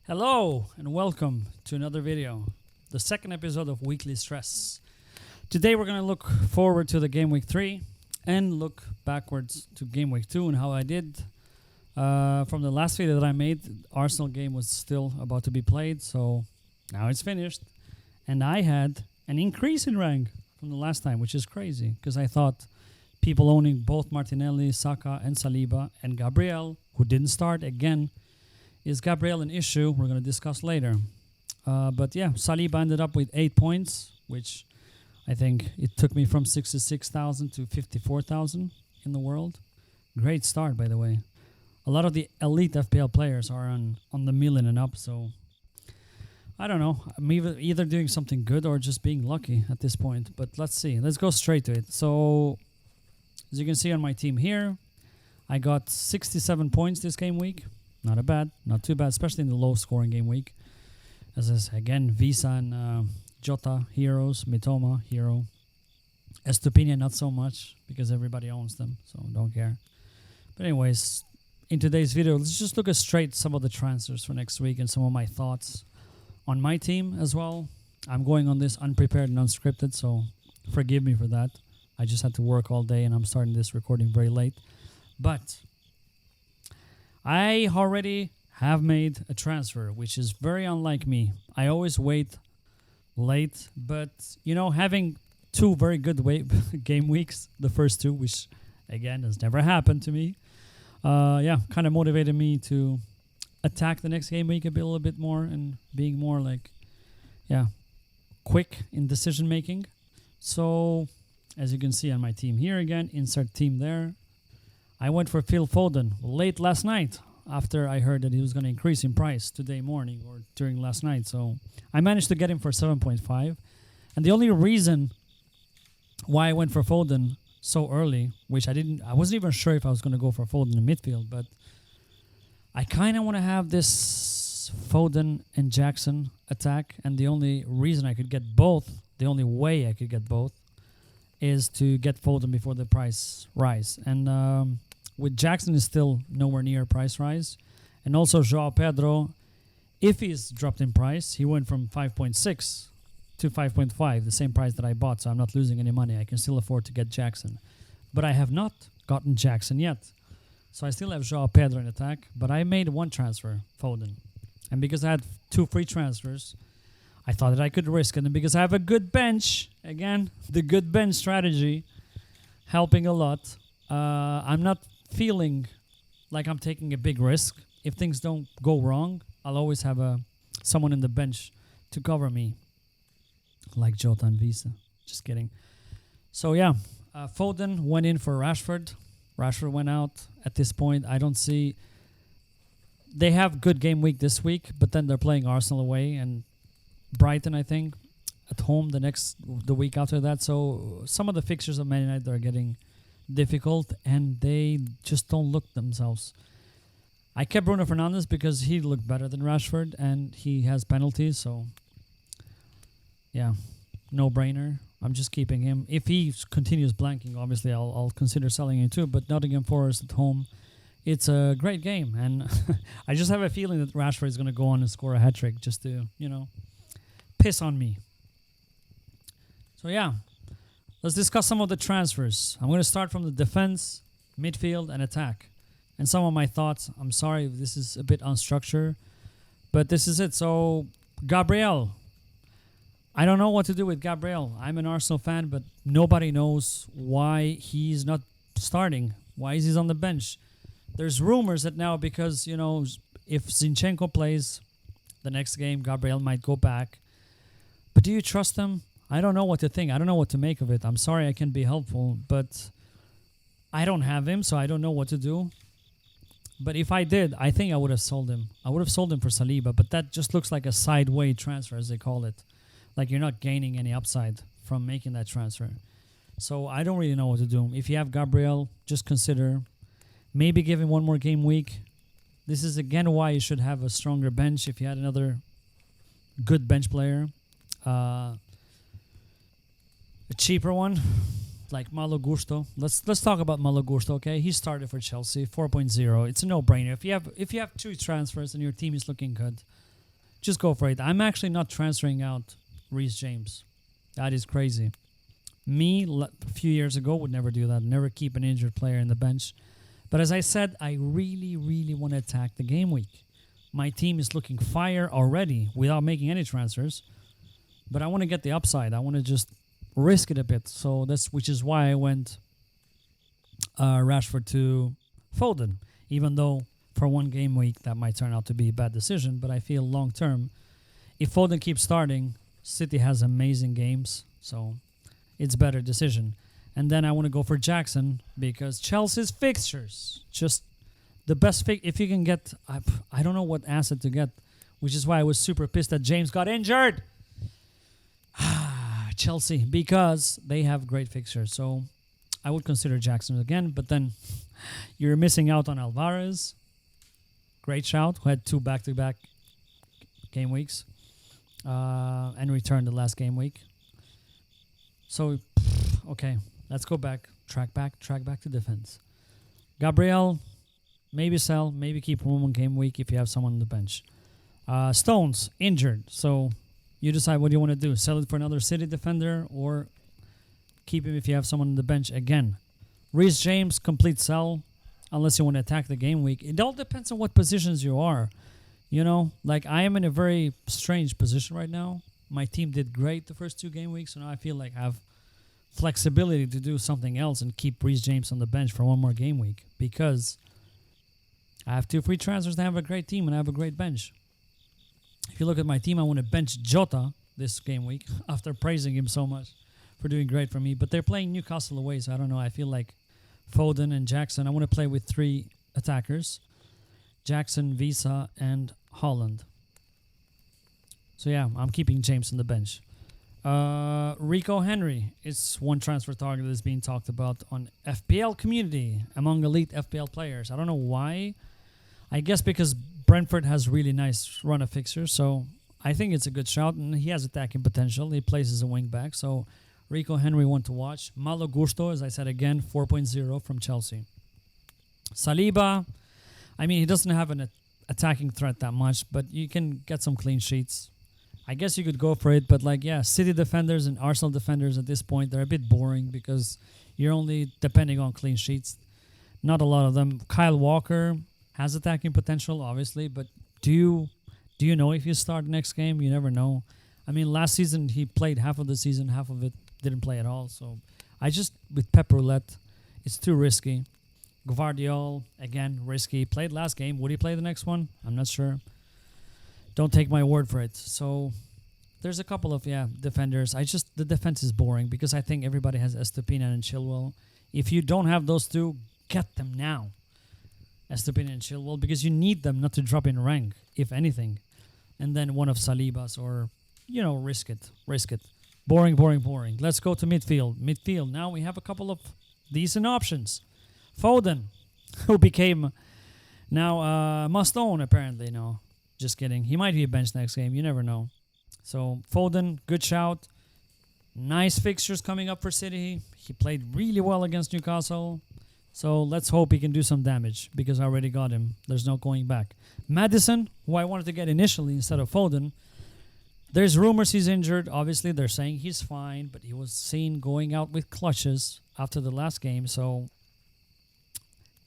Hello and welcome to another video, the second episode of Weekly Stress. Today we're going to look forward to the Game Week 3 and look backwards to Game Week 2 and how I did. From the last video that I made, the Arsenal game was still about to be played, so now it's finished. And I had an increase in rank from the last time, which is crazy because I thought people owning both Martinelli, Saka and Saliba and Gabriel, who didn't start again. Is Gabriel an issue? We're going to discuss later. But yeah, Saliba ended up with 8 points, which I think it took me from 66,000 to 54,000 in the world. Great start, by the way. A lot of the elite FPL players are on the million and up, so I don't know. I'm either doing something good or just being lucky at this point. But let's see. Let's go straight to it. So, as you can see on my team here, I got 67 points this game week. Not not too bad, especially in the low-scoring game week. As I say, again, Visa and Jota, heroes. Mitoma, hero. Estupinian, not so much, because everybody owns them, so don't care. But anyways, in today's video, let's just look at straight some of the transfers for next week and some of my thoughts on my team as well. I'm going on this unprepared and unscripted, so forgive me for that. I just had to work all day, and I'm starting this recording very late. But I already have made a transfer, which is very unlike me. I always wait late, but you know, having two very good game weeks, the first two, which again has never happened to me, kind of motivated me to attack the next game week a little bit more and being more like, quick in decision making. So, as you can see on my team here again, insert team there. I went for Phil Foden late last night after I heard that he was going to increase in price today morning or during last night. So I managed to get him for 7.5. And the only reason why I went for Foden so early, which I wasn't even sure if I was going to go for Foden in midfield, but I kind of want to have this Foden and Jackson attack. And the only reason I could get both, the only way I could get both, is to get Foden before the price rise. And with Jackson is still nowhere near price rise. And also João Pedro, if he's dropped in price, he went from 5.6 to 5.5, the same price that I bought, so I'm not losing any money. I can still afford to get Jackson. But I have not gotten Jackson yet. So I still have João Pedro in attack, but I made one transfer, Foden. And because I had two free transfers, I thought that I could risk it. And because I have a good bench, again, the good bench strategy, helping a lot. I'm not feeling like I'm taking a big risk. If things don't go wrong, I'll always have someone in the bench to cover me. Like Jota and Visa. Just kidding. So yeah, Foden went in for Rashford. Rashford went out. At this point, I don't see... They have good game week this week, but then they're playing Arsenal away and Brighton, I think, at home the week after that. So some of the fixtures of Man United are getting difficult and they just don't look themselves. I kept Bruno Fernandes because he looked better than Rashford and he has penalties, so yeah, no brainer. I'm just keeping him. If he continues blanking, obviously I'll consider selling him too, but Nottingham Forest at home, it's a great game, and I just have a feeling that Rashford is going to go on and score a hat-trick just to, piss on me. So yeah, let's discuss some of the transfers. I'm going to start from the defense, midfield, and attack. And some of my thoughts. I'm sorry if this is a bit unstructured, but this is it. So, Gabriel. I don't know what to do with Gabriel. I'm an Arsenal fan, but nobody knows why he's not starting. Why is he on the bench? There's rumors that now because, if Zinchenko plays the next game, Gabriel might go back. But do you trust him? I don't know what to think. I don't know what to make of it. I'm sorry I can't be helpful, but I don't have him, so I don't know what to do. But if I did, I think I would have sold him. I would have sold him for Saliba, but that just looks like a sideway transfer, as they call it. Like you're not gaining any upside from making that transfer. So I don't really know what to do. If you have Gabriel, just consider maybe give him one more game week. This is again why you should have a stronger bench if you had another good bench player. A cheaper one, like Malo Gusto. Let's talk about Malo Gusto, okay? He started for Chelsea, 4.0. It's a no-brainer. If you have two transfers and your team is looking good, just go for it. I'm actually not transferring out Reece James. That is crazy. Me, a few years ago, would never do that. Never keep an injured player in the bench. But as I said, I really, really want to attack the game week. My team is looking fire already without making any transfers. But I want to get the upside. I want to just risk it a bit. So which is why I went Rashford to Foden. Even though for one game week that might turn out to be a bad decision. But I feel long term, if Foden keeps starting, City has amazing games. So it's a better decision. And then I want to go for Jackson because Chelsea's fixtures, just the best if you can get, I don't know what asset to get, which is why I was super pissed that James got injured. Chelsea, because they have great fixtures. So I would consider Jackson again, but then you're missing out on Alvarez. Great shout, who had 2 back-to-back game weeks and returned the last game week. So, okay, let's go back, track back to defense. Gabriel, maybe sell, maybe keep one game week if you have someone on the bench. Stones, injured. So you decide what you want to do. Sell it for another City defender or keep him if you have someone on the bench again. Reece James, complete sell unless you want to attack the game week. It all depends on what positions you are. You know, like I am in a very strange position right now. My team did great the first 2 game weeks, so now I feel like I have flexibility to do something else and keep Reece James on the bench for one more game week because I have 2 free transfers to have a great team and I have a great bench. If you look at my team, I want to bench Jota this game week after praising him so much for doing great for me. But they're playing Newcastle away, so I don't know. I feel like Foden and Jackson. I want to play with 3 attackers. Jackson, Visa, and Holland. So yeah, I'm keeping James on the bench. Rico Henry is one transfer target that is being talked about on FPL community among elite FPL players. I don't know why. I guess because Brentford has really nice run of fixtures, so I think it's a good shout, and he has attacking potential. He plays as a wing back, so Rico Henry one to watch. Malo Gusto, as I said again, 4.0 from Chelsea. Saliba, I mean, he doesn't have an attacking threat that much, but you can get some clean sheets. I guess you could go for it, but like, yeah, City defenders and Arsenal defenders at this point, they're a bit boring because you're only depending on clean sheets. Not a lot of them. Kyle Walker has attacking potential, obviously, but do you know if you start next game? You never know. I mean, last season he played half of the season, half of it didn't play at all. So I just, with Pep Roulette, it's too risky. Gvardiol, again, risky. Played last game. Would he play the next one? I'm not sure. Don't take my word for it. So there's a couple of, defenders. The defense is boring because I think everybody has Estepina and Chilwell. If you don't have those 2, get them now. Estepina and Chilwell, because you need them not to drop in rank, if anything. And then one of Saliba's or, risk it. Boring. Let's go to midfield. Midfield, now we have a couple of decent options. Foden, who became now must-own, apparently. No, just kidding. He might be a bench next game. You never know. So, Foden, good shout. Nice fixtures coming up for City. He played really well against Newcastle. So let's hope he can do some damage because I already got him. There's no going back. Maddison, who I wanted to get initially instead of Foden. There's rumors he's injured. Obviously, they're saying he's fine, but he was seen going out with clutches after the last game. So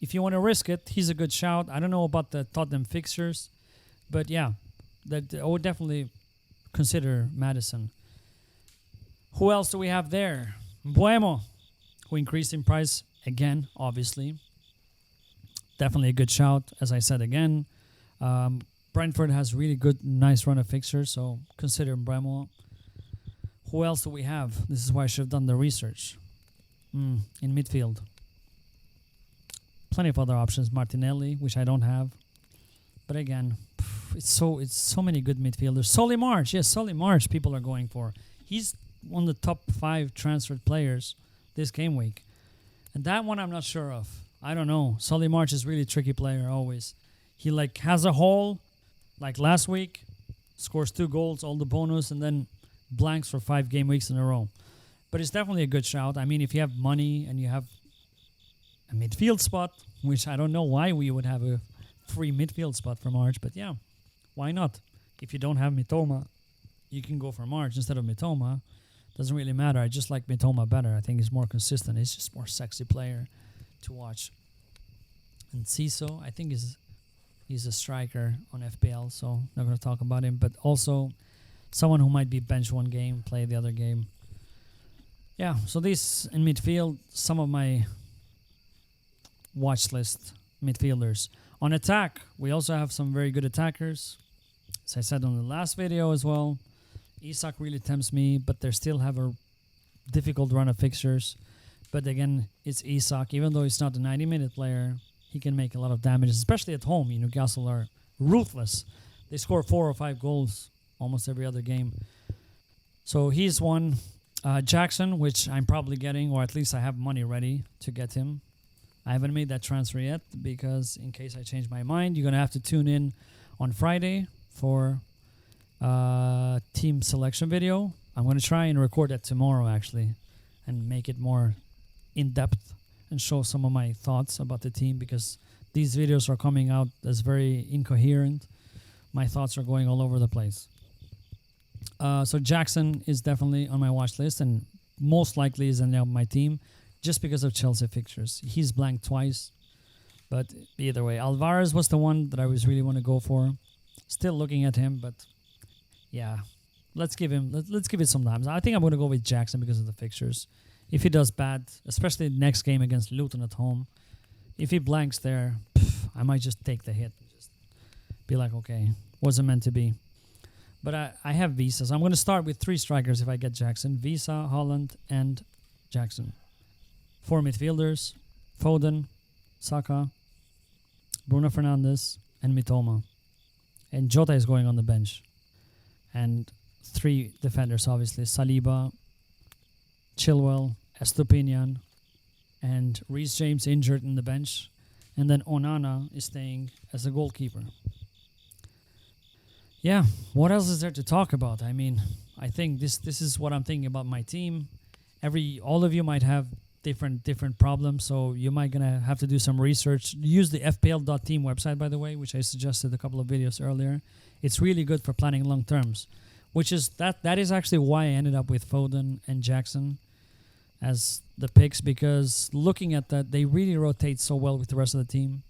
if you want to risk it, he's a good shout. I don't know about the Tottenham fixtures, but yeah, I would definitely consider Maddison. Who else do we have there? Buemo, who increased in price. Again, obviously. Definitely a good shout, as I said again. Brentford has really good, nice run of fixtures, so consider Bremo. Who else do we have? This is why I should have done the research. In midfield. Plenty of other options. Martinelli, which I don't have. But again, it's so many good midfielders. Solly March. Yes, Solly March people are going for. He's one of the top 5 transferred players this game week. And that one I'm not sure of. I don't know. Solly March is really a tricky player always. He has a hole, like last week, scores 2 goals, all the bonus, and then blanks for 5 game weeks in a row. But it's definitely a good shout. I mean, if you have money and you have a midfield spot, which I don't know why we would have a free midfield spot for March, but yeah, why not? if you don't have Mitoma, you can go for March instead of Mitoma. Doesn't really matter. I just like Mitoma better. I think he's more consistent. He's just more sexy player to watch. And Ciso, I think he's a striker on FPL, so not going to talk about him. But also someone who might be bench one game, play the other game. Yeah, so these in midfield, some of my watch list midfielders. On attack, we also have some very good attackers. As I said on the last video as well, Isak really tempts me, but they still have a difficult run of fixtures. But again, it's Isak. Even though he's not a 90-minute player, he can make a lot of damage, especially at home. Newcastle are ruthless. They score 4 or 5 goals almost every other game. So he's one. Jackson, which I'm probably getting, or at least I have money ready to get him. I haven't made that transfer yet because in case I change my mind, you're going to have to tune in on Friday for team selection video. I'm going to try and record that tomorrow actually and make it more in-depth and show some of my thoughts about the team because these videos are coming out as very incoherent. My thoughts are going all over the place. So Jackson is definitely on my watch list and most likely is in my team just because of Chelsea fixtures. He's blanked twice, but either way, Alvarez was the one that I was really want to go for. Still looking at him, but yeah, let's give it some time. I think I'm going to go with Jackson because of the fixtures. If he does bad, especially next game against Luton at home, if he blanks there, I might just take the hit. Just be like, okay, wasn't meant to be. But I have Visa, so I'm going to start with 3 strikers if I get Jackson. Visa, Holland, and Jackson. 4 midfielders, Foden, Saka, Bruno Fernandes, and Mitoma. And Jota is going on the bench. And 3 defenders, obviously. Saliba, Chilwell, Estupinian, and Reece James injured in the bench. And then Onana is staying as a goalkeeper. Yeah, what else is there to talk about? I mean, I think this is what I'm thinking about my team. All of you might have different problems, so you might gonna have to do some research. Use the fpl.team website, by the way, which I suggested a couple of videos earlier. It's really good for planning long terms, which is that is actually why I ended up with Foden and Jackson as the picks, because looking at that, they really rotate so well with the rest of the team.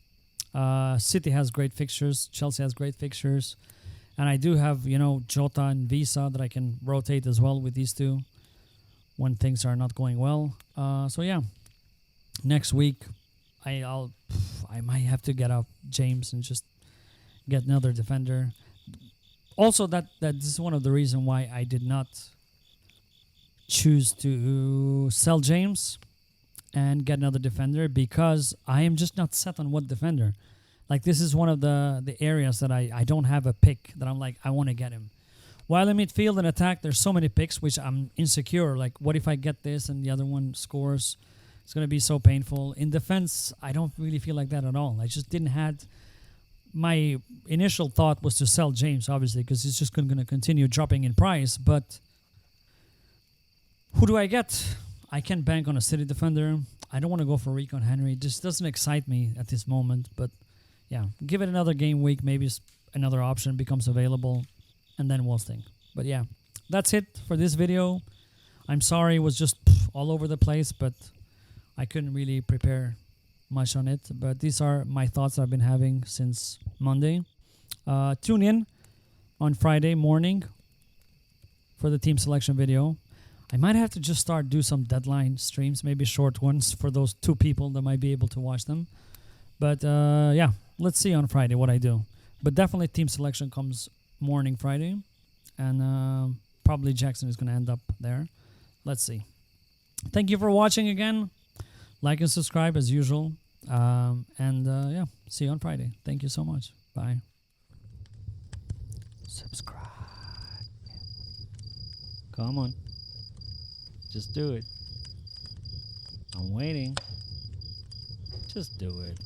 City has great fixtures, Chelsea has great fixtures. And I do have, Jota and Visa that I can rotate as well with these two when things are not going well. So yeah, next week I might have to get out James and just get another defender. Also, that this is one of the reasons why I did not choose to sell James and get another defender, because I am just not set on what defender. Like, this is one of the areas that I don't have a pick that I'm like, I want to get him. While in midfield and attack, there's so many picks which I'm insecure. Like, what if I get this and the other one scores? It's going to be so painful. In defense, I don't really feel like that at all. I just didn't had... My initial thought was to sell James, obviously, because he's just going to continue dropping in price. But who do I get? I can bank on a City defender. I don't want to go for Rico and Henry. It just doesn't excite me at this moment, but... yeah, give it another game week. Maybe another option becomes available, and then we'll think. But yeah, that's it for this video. I'm sorry it was just all over the place, but I couldn't really prepare much on it. But these are my thoughts I've been having since Monday. Tune in on Friday morning for the team selection video. I might have to just do some deadline streams, maybe short ones for those 2 people that might be able to watch them. But yeah, let's see on Friday what I do. But definitely team selection comes morning Friday. And probably Jackson is going to end up there. Let's see. Thank you for watching again. Like and subscribe as usual. Yeah, see you on Friday. Thank you so much. Bye. Subscribe. Come on. Just do it. I'm waiting. Just do it.